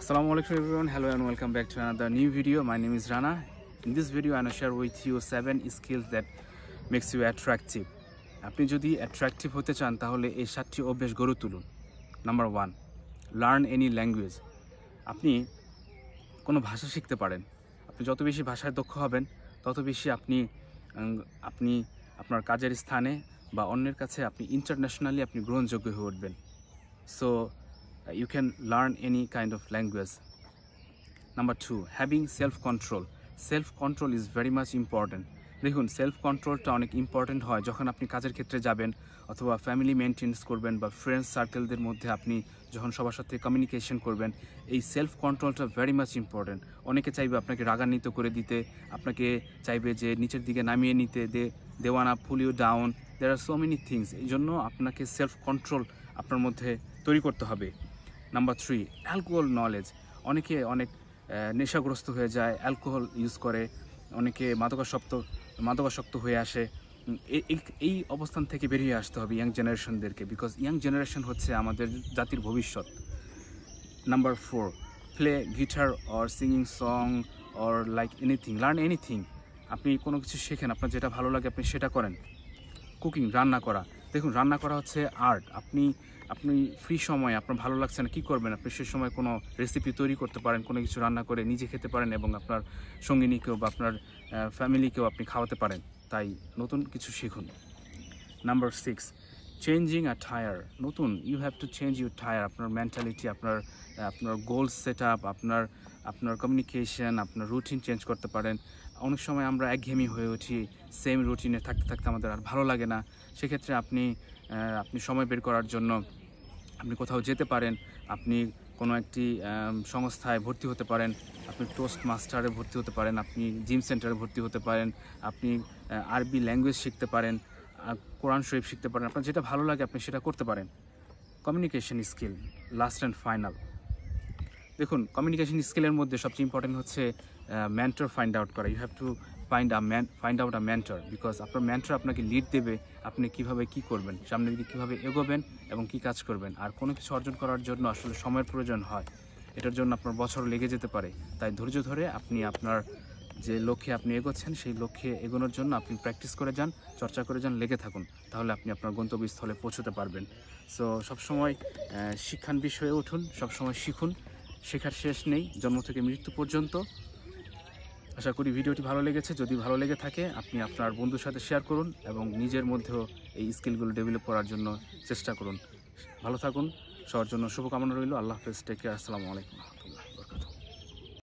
Assalamualaikum everyone, hello and welcome back to another new video. My name is Rana. In this video I will share with you 7 skills that makes you attractive. আপনি যদি attractive হতে চান তাহলে এই 7টি অভ্যাস গড়ে তুলুন। Number 1, learn any language. আপনি কোনো ভাষা শিখতে পারেন। আপনি যত বেশি ভাষায় দক্ষ হবেন তত বেশি আপনি আপনার কাজের স্থানে বা অন্যের কাছে আপনি ইন্টারন্যাশনালি আপনি গ্রহণযোগ্য হয়ে উঠবেন। So you can learn any kind of language. Number 2, having self-control. Self-control is very much important. দেখুন, সেলফ কন্ট্রোলটা অনেক ইম্পর্টেন্ট হয় যখন আপনি কাজের ক্ষেত্রে যাবেন অথবা ফ্যামিলি মেনটেন্স করবেন বা ফ্রেন্ডস সার্কেলদের মধ্যে আপনি যখন সবার সাথে কমিউনিকেশন করবেন। এই সেলফ কন্ট্রোলটা ভেরি মাচ ইম্পর্টেন্ট। অনেকে চাইবে আপনাকে রাগান্বিত করে দিতে, আপনাকে চাইবে যে নিচের দিকে নামিয়ে নিতে, they wanna pull you down. There are so many things. এই জন্য আপনাকে সেলফ কন্ট্রোল আপনার মধ্যে তৈরি করতে হবে। Number 3, alcohol knowledge. অনেকে অনেক নেশাগ্রস্ত হয়ে যায়, অ্যালকোহল ইউজ করে, অনেকে মাদকাসক্ত হয়ে আসে। এই অবস্থান থেকে বেরিয়ে আসতে হবে ইয়াং জেনারেশনদেরকে, বিকজ ইয়াং জেনারেশন হচ্ছে আমাদের জাতির ভবিষ্যৎ। Number 4, play guitar or singing song or like anything, learn anything. আপনি কোনো কিছু শেখেন, আপনার যেটা ভালো লাগে আপনি সেটা করেন। কুকিং, রান্না করা। দেখুন, রান্না করা হচ্ছে আর্ট। আপনি ফ্রি সময় আপনার ভালো লাগছে না, কী করবেন? আপনি সে সময় কোনো রেসিপি তৈরি করতে পারেন, কোনো কিছু রান্না করে নিজে খেতে পারেন এবং আপনার সঙ্গিনীকেও বা আপনার ফ্যামিলিকেও আপনি খাওয়াতে পারেন। তাই নতুন কিছু শিখুন। Number 6, changing a tyre. নতুন, you have to change your tyre. আপনার মেন্টালিটি, আপনার গোলস সেট আপ, আপনার কমিউনিকেশন, আপনার রুটিন চেঞ্জ করতে পারেন। অনেক সময় আমরা একঘেয়েমি হয়ে উঠি, সেম রুটিনে থাকতে থাকতে আমাদের আর ভালো লাগে না। সেক্ষেত্রে আপনি সময় বের করার জন্য আপনি কোথাও যেতে পারেন, আপনি কোনো একটি সংস্থায় ভর্তি হতে পারেন, আপনি টোস্ট মাস্টারে ভর্তি হতে পারেন, আপনি জিম সেন্টারে ভর্তি হতে পারেন, আপনি আরবি ল্যাঙ্গুয়েজ শিখতে পারেন, কোরআন শরীফ শিখতে পারেন। আপনার যেটা ভালো লাগে আপনি সেটা করতে পারেন। Communication skill, last and final. দেখুন, কমিউনিকেশন স্কিলের মধ্যে সবচেয়ে ইম্পর্টেন্ট হচ্ছে মেন্টর ফাইন্ড আউট করা। You have to find out a mentor, because আপনার মেন্টর আপনাকে লিড দেবে আপনি কিভাবে কি করবেন, সামনের দিকে কীভাবে এগোবেন এবং কি কাজ করবেন। আর কোনো কিছু অর্জন করার জন্য আসলে সময়ের প্রয়োজন হয়, এটার জন্য আপনার বছর লেগে যেতে পারে। তাই ধৈর্য ধরে আপনি আপনার যে লক্ষ্যে আপনি এগোচ্ছেন সেই লক্ষ্যে এগোনোর জন্য আপনি প্র্যাকটিস করে যান, চর্চা করে যান, লেগে থাকুন, তাহলে আপনি আপনার গন্তব্যস্থলে পৌঁছতে পারবেন। সো সবসময় শিক্ষানবিশ হয়ে উঠুন, সবসময় শিখুন। শেখার শেষ নেই, জন্ম থেকে মৃত্যু পর্যন্ত। আশা করি ভিডিওটি ভালো লেগেছে। যদি ভালো লেগে থাকে আপনি আপনার বন্ধুর সাথে শেয়ার করুন এবং নিজের মধ্যেও এই স্কিলগুলো ডেভেলপ করার জন্য চেষ্টা করুন। ভালো থাকুন, সবার জন্য শুভকামনা রইল। আল্লাহ হাফেজ, টেক কেয়ার, আসসালামু আলাইকুম।